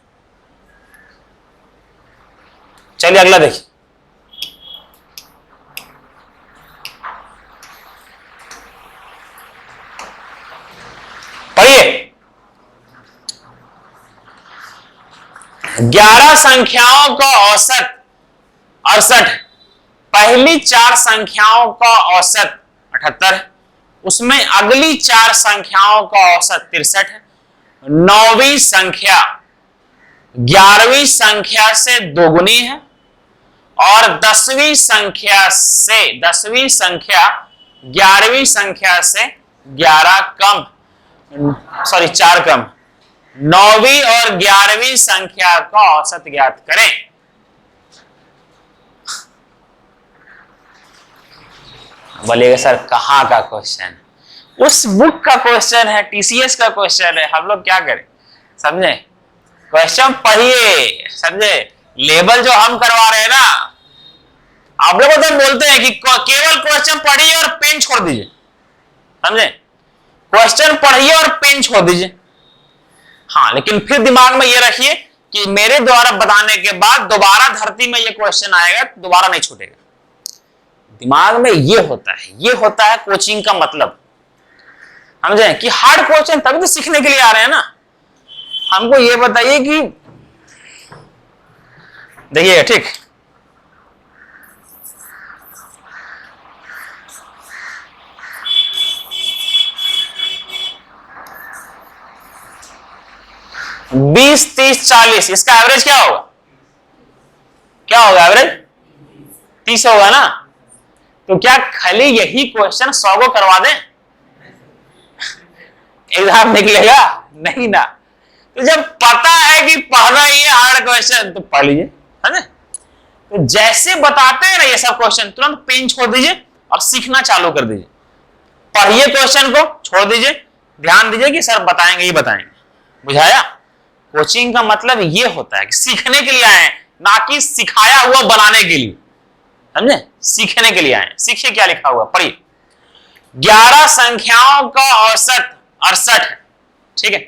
चलिए अगला देखिए, पढ़िए। 11 संख्याओं का औसत 68, पहली 4 संख्याओं का औसत 78 है, उसमें अगली 4 संख्याओं का औसत 63 है। 9वीं संख्या 11वीं संख्या से दोगुनी है, और 10वीं संख्या 11वीं संख्या से 11 कम, सॉरी 4 कम। 9वीं और 11वीं संख्या का औसत ज्ञात करें। बोलिएगा सर कहां का क्वेश्चन, उस बुक का क्वेश्चन है, टीसीएस का क्वेश्चन है, हम लोग क्या करें, समझे। क्वेश्चन पढ़िए, समझे। लेबल जो हम करवा रहे हैं ना, आप लोग तो बोलते हैं कि केवल क्वेश्चन पढ़िए और पेन छोड़ दीजिए, समझे। क्वेश्चन पढ़िए और पेन छोड़ दीजिए, हाँ, लेकिन फिर दिमाग में ये रखिए कि मेरे द्वारा बताने के बाद दोबारा धरती में ये क्वेश्चन आएगा, दोबारा नहीं छूटेगा। दिमाग में ये होता है कोचिंग का मतलब, समझे, कि हार्ड क्वेश्चन तभी तो सीखने के लिए आ रहे हैं ना। हमको ये बताइए कि देखिए, ठीक, बीस 30 40, इसका एवरेज क्या होगा, एवरेज 30 होगा ना। तो क्या खाली यही क्वेश्चन 100 को करवा दें, एग्जाम निकलेगा नहीं ना। तो जब पता है कि पढ़ना ही है हार्ड क्वेश्चन, तो पढ़ लीजिए, है ना। तो जैसे बताते हैं ना ये सब क्वेश्चन, तुरंत पेन छोड़ दीजिए और सीखना चालू कर दीजिए। पढ़िए क्वेश्चन को, छोड़ दीजिए, ध्यान दीजिए कि सर बताएंगे ही बताएंगे। बुझाया। कोचिंग का मतलब ये होता है कि सीखने के लिए आए, ना कि सिखाया हुआ बनाने के लिए, समझे। सीखने के लिए आए। सीखिए क्या लिखा हुआ, पढ़िए। 11 संख्याओं का औसत 68 है, ठीक है।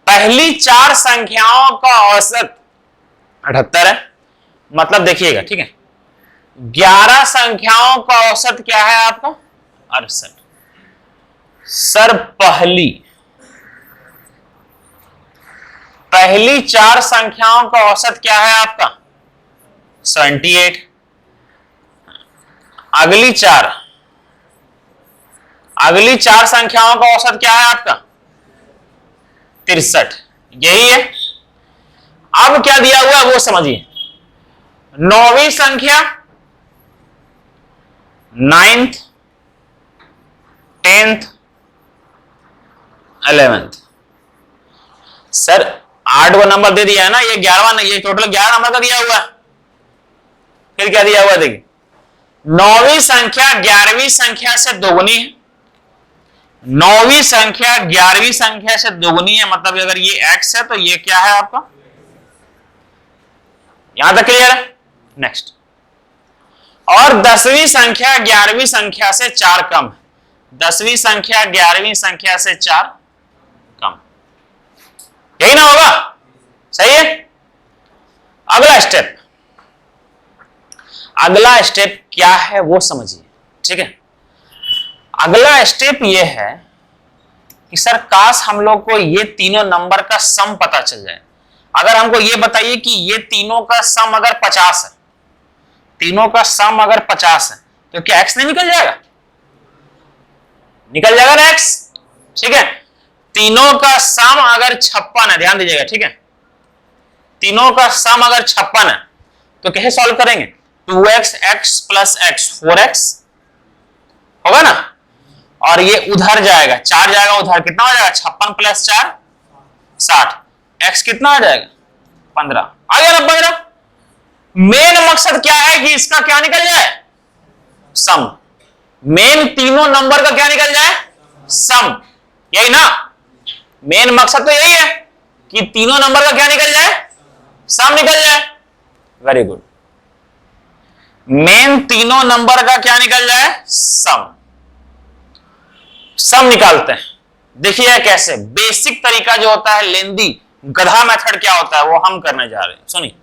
पहली 4 संख्याओं का औसत 78 है, मतलब देखिएगा, ठीक है। 11 संख्याओं का औसत क्या है आपको, 68। सर पहली 4 संख्याओं का औसत क्या है आपका, 78। अगली चार संख्याओं का औसत क्या है आपका? 63, यही है। अब क्या दिया हुआ है वो समझिए। 9वीं संख्या, 9th, 10th, 11th। Sir 8वां number दे दिया है ना, ये 11वां, ये टोटल 11 नंबर का दिया हुआ है। फिर क्या दिया हुआ है देखिए, 9वीं संख्या 11वीं संख्या से दोगुनी है। 9वीं संख्या 11वीं संख्या से दोगुनी है, मतलब अगर ये x है तो ये क्या है आपका? यहां तक क्लियर है? नेक्स्ट। और 10वीं संख्या 11वीं संख्या से 4 कम है। 10वीं संख्या 11वीं संख्या से 4 कम, यही ना होगा? सही है। अगला स्टेप क्या है वो समझिए, ठीक है। अगला स्टेप ये है कि सर काश हम लोग को ये तीनों नंबर का सम पता चल जाए। अगर हमको ये बताइए कि ये तीनों का सम अगर 50 है, तीनों का सम अगर 50 है, तो क्या x नहीं निकल जाएगा? निकल जाएगा ना x, ठीक है। तीनों का सम अगर 56 है, ध्यान दीजिएगा, ठीक है। तीनों का सम अगर 56 है तो कैसे सॉल्व करेंगे? 2x x plus x 4x होगा ना, और ये उधर जाएगा, 4 जाएगा उधर, कितना हो जाएगा? 56 प्लस 4 60। x कितना आ जाएगा? 15 आ गया ना, 15। मेन मकसद क्या है कि इसका क्या निकल जाए? सम। मेन तीनों नंबर का क्या निकल जाए? सम, यही ना। मेन मकसद तो यही है कि तीनों नंबर का क्या निकल जाए? सम निकल जाए। Very good. मेन तीनों नंबर का क्या निकल जाए? सम। सम निकालते हैं, देखिए कैसे। बेसिक तरीका जो होता है, लेंदी गधा मेथड क्या होता है वो हम करने जा रहे हैं। सुनिए,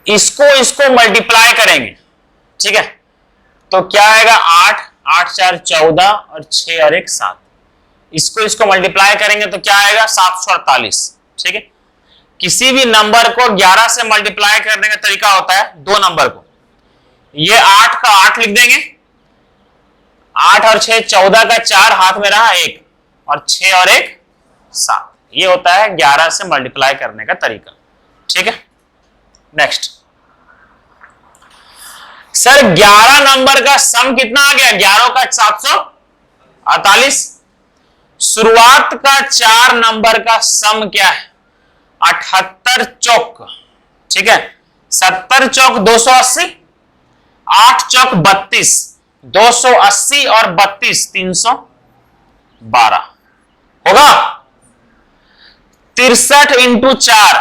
इसको मल्टीप्लाई करेंगे, ठीक है, तो क्या आएगा? 8, 8 4 14 और 6 और 1 7। इसको मल्टीप्लाई करेंगे तो क्या आएगा? 748, ठीक है। किसी भी नंबर को 11 से मल्टीप्लाई करने का तरीका होता है, दो नंबर को, ये 8 का 8 लिख देंगे, 8 और 6 14 का 4 हाथ में रहा 1, और 6 और 1 7। ये होता है 11 से मल्टीप्लाई करने का तरीका, ठीक है। नेक्स्ट। सर 11 नंबर का सम कितना आ गया? 11 का 748। शुरुआत का 4 नंबर का सम क्या है? 78 चौक, ठीक है। 70 चौक 280, 8 चौक 32, 280 और 32 312 होगा। 63 इंटू 4,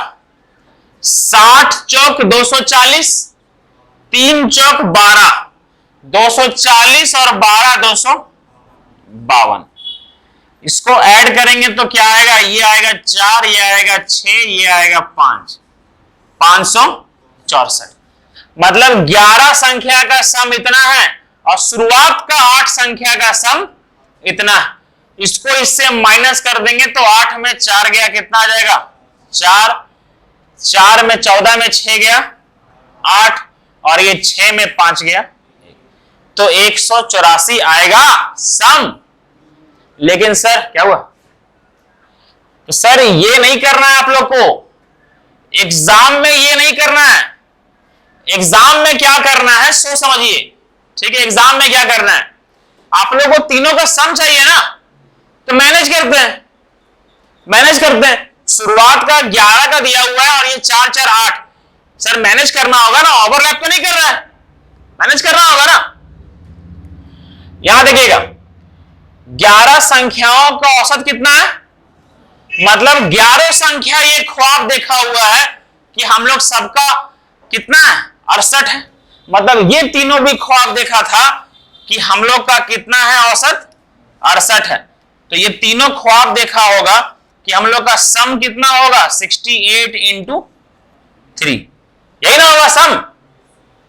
60 चौक 240, 3 चौक 12, 240 और 12 252। इसको ऐड करेंगे तो क्या आएगा? ये आएगा 4, ये आएगा 6, ये आएगा 5, 564। मतलब 11 संख्या का सम इतना है और शुरुआत का 8 संख्या का सम इतना है। इसको इससे माइनस कर देंगे तो 8 में 4 गया, कितना आ जाएगा? 4, 4 में 14 में 6 गया 8, और ये 6 में 5 गया, तो 184 आएगा सम। लेकिन सर क्या हुआ? तो सर ये नहीं करना है आप लोग को, एग्जाम में ये नहीं करना है। एग्जाम में क्या करना है सो समझिए, ठीक है। एग्जाम में क्या करना है, आप लोग को तीनों का सम चाहिए ना, तो मैनेज करते हैं। शुरुआत का 11 का दिया हुआ है और ये 4 4 8, सर मैनेज करना होगा ना, ओवरलैप तो नहीं कर रहा है, मैनेज करना होगा ना। यहां देखिएगा 11 संख्याओं का औसत कितना है? मतलब 11 संख्या ये ख्वाब देखा हुआ है कि हम लोग सबका कितना है? 68 है। मतलब ये तीनों भी ख्वाब देखा था कि हम लोग का कितना है औसत? 68 है। तो ये तीनों ख्वाब देखा होगा कि हम लोग का सम कितना होगा? 68 इंटू 3, यही ना होगा सम।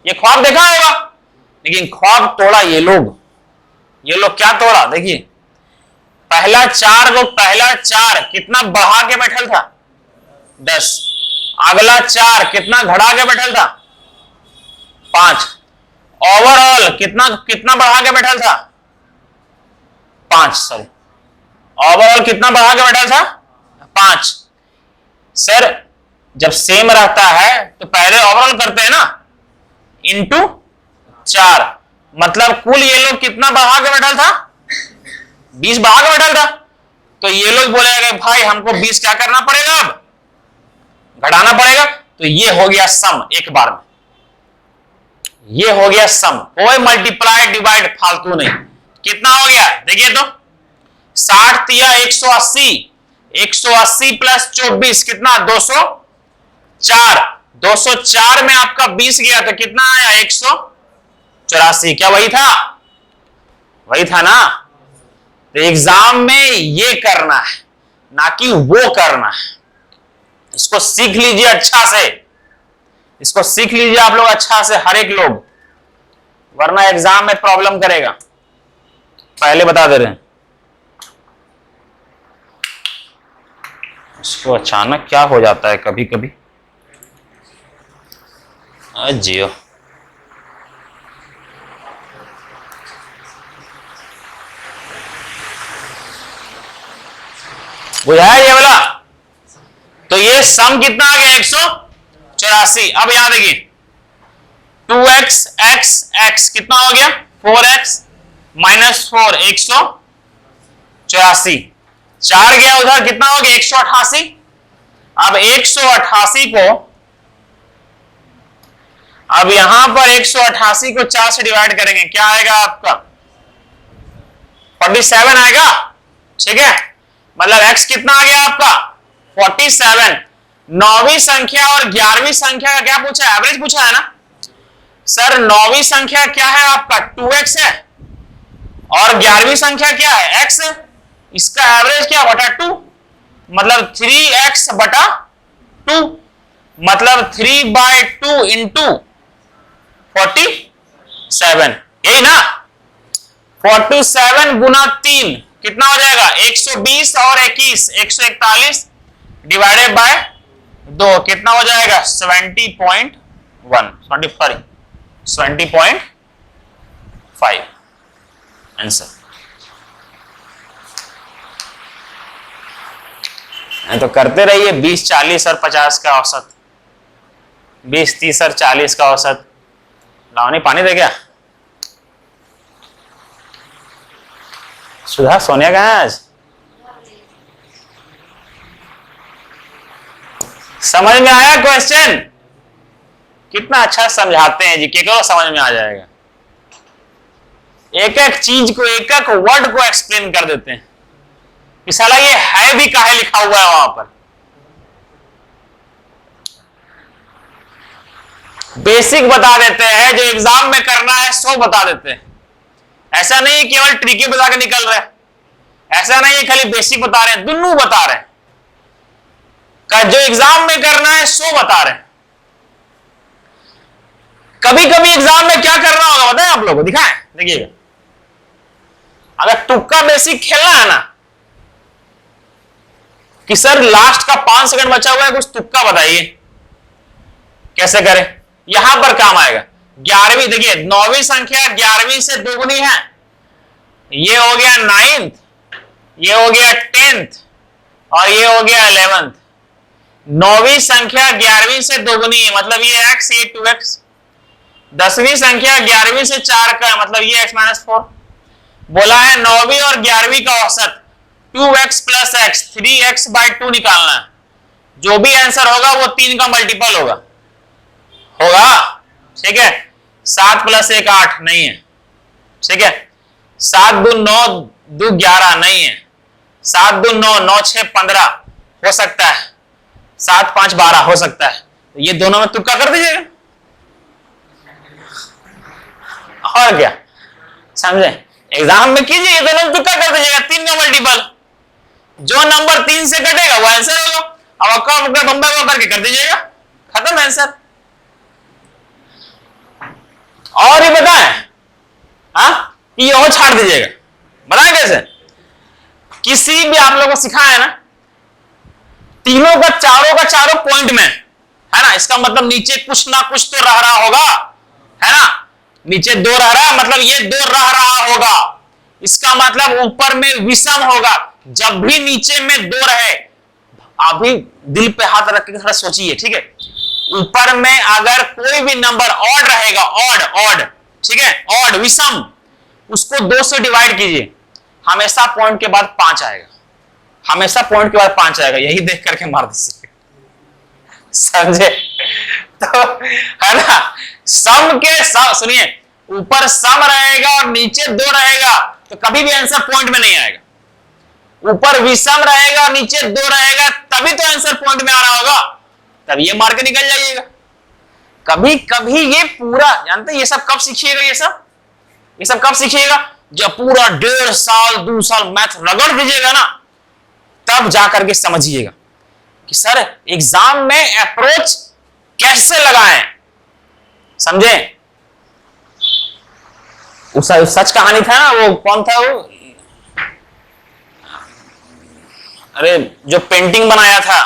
ये ख्वाब देखा होगा, लेकिन ख्वाब तोड़ा ये लोग क्या तोड़ा? देखिए पहला 4 कितना बढ़ा के बैठल था? 10। अगला 4 कितना घड़ा के बैठल था? 5। ओवरऑल कितना कितना बढ़ा के बैठा था? 5। सॉरी, ओवरऑल कितना बढ़ा के बैठा था? 5। सर जब सेम रहता है तो पहले ओवरऑल करते हैं ना, इनटू 4, मतलब कुल ये लोग कितना बढ़ा के बैठा था? 20 बढ़ा के बैठा था। तो ये लोग बोलेगा भाई हमको 20 क्या करना पड़ेगा, अब घटाना पड़ेगा। तो ये हो गया सम एक बार में, ये हो गया सम, कोई मल्टीप्लाई डिवाइड फालतू नहीं। कितना हो गया देखिए तो, 60 या 180, 180 प्लस 24 कितना? 204। 204 में आपका 20 गया तो कितना आया? 184। क्या वही था? वही था ना। तो एग्जाम में ये करना है ना कि वो करना है। इसको सीख लीजिए अच्छा से, इसको सीख लीजिए आप लोग अच्छा से, हर एक लोग, वरना एग्जाम में प्रॉब्लम करेगा। पहले बता दे रहे हैं। इसको अचानक क्या हो जाता है कभी कभी, जियो। बुझाया ये वाला? तो ये सम कितना आ गया? 184। अब यहां देखिए 2x x x कितना हो गया? 4x minus 4, 184। 4 गया उधर, कितना हो गया? 188। अब 188 को, अब यहां पर 188 को 4 से डिवाइड करेंगे, क्या आएगा आपका? 47 आएगा। ठीक है, मतलब x कितना आ गया आपका? 47। 9वीं संख्या और 11वीं संख्या का क्या पूछा है? एवरेज पूछा है ना सर। 9वीं संख्या क्या है आपका? 2x है, और 11वीं संख्या क्या है? x है। इसका एवरेज क्या बटा 2, मतलब 3x बटा 2, मतलब 3/2 इंटू 47, यही ना। 47 गुना 3 कितना हो जाएगा? 120 और 21, 141 डिवाइडेड बाय 2 कितना हो जाएगा? 70.5 आंसर। तो करते रहिए 20, 40 और 50 का औसत, 20, 30 और 40 का औसत। लावनी पानी दे क्या? सुधा सोनिया कहाँ है आज? समझ में आया क्वेश्चन? कितना अच्छा समझाते हैं जी, केवल समझ में आ जाएगा। एक एक चीज को, एक एक वर्ड को एक्सप्लेन कर देते हैं कि साला ये है भी काहे लिखा हुआ है वहां पर। बेसिक बता देते हैं, जो एग्जाम में करना है सो बता देते हैं। ऐसा नहीं है केवल ट्रिकी बता के निकल रहे हैं, ऐसा नहीं है खाली बेसिक बता रहे हैं, दोनों बता रहे हैं। का जो एग्जाम में करना है सो बता रहे हैं। कभी कभी एग्जाम में क्या करना होगा बताएं आप लोगों को, दिखाएं देखिएगा। अगर तुक्का बेसिक खेलना है ना कि सर लास्ट का 5 सेकंड बचा हुआ है, कुछ तुक्का बताइए कैसे करें, यहां पर काम आएगा। 11वीं देखिए, 9वीं संख्या 11वीं से दोगुनी है, ये हो गया 9th, ये हो गया 10th और ये हो गया 11th। 9वीं संख्या 11वीं से दोगुनी है, मतलब ये x, ये 2x। 10वीं संख्या 11वीं से 4 का है, मतलब ये x-4। बोला है 9वीं और 11वीं का औसत 2x प्लस x, 3x/2 निकालना है। जो भी आंसर होगा वो 3 का मल्टीपल होगा, ठीक है। 7 + 1 8 नहीं है, ठीक है। 7 2 9 2 11 नहीं है। 7 2 9 9 6 15 हो सकता है, 7 5 12 हो सकता है। तो ये दोनों में तुक्का कर दीजिएगा, और क्या समझे। एग्जाम में कीजिए, ये दोनों में तुक्का कर दीजिएगा, 3 का मल्टीपल। जो नंबर 3 से कटेगा वो आंसर होगा। अब अक्का मुक्का बम्बा को करके कर दीजिएगा, खत्म आंसर। और ये बताएं, हाँ ये और छाड़ दीजिएगा। बताएं कैसे? किसी भी आप लोगों को सिखाया ना, तीनों का चारों पॉइंट में है ना, इसका मतलब नीचे कुछ ना कुछ तो रह रहा होगा, है ना। नीचे 2 रह रहा है, मतलब ये 2 रह रहा होगा, इसका मतलब ऊपर में विषम होगा। जब भी नीचे में 2 रहे, अभी दिल पे हाथ रख के थोड़ा सोचिए, ठीक है। ऊपर में अगर कोई भी नंबर ऑड रहेगा, ऑड, ठीक है, ऑड विषम, उसको 2 से डिवाइड कीजिए, हमेशा पॉइंट के बाद 5 आएगा, हमेशा पॉइंट के बाद 5 आएगा। यही देख करके मार दीजिए, समझे? तो है ना, सम के सम, सुनिए, ऊपर सम रहेगा और नीचे 2 रहेगा तो कभी भी आंसर पॉइंट में नहीं आएगा। ऊपर विषम रहेगा और नीचे 2 रहेगा तभी तो आंसर पॉइंट में आ रहा होगा, तब ये मार के निकल जाइएगा। कभी कभी ये पूरा जानते हैं, ये सब कब सीखिएगा, ये सब कब सीखिएगा? जब पूरा 1.5 साल 2 साल मैथ रगड़ दीजिएगा ना, तब जाकर के समझिएगा कि सर एग्जाम में अप्रोच कैसे लगाएं, समझे? उस सच कहानी था ना, वो कौन था वो, अरे जो पेंटिंग बनाया था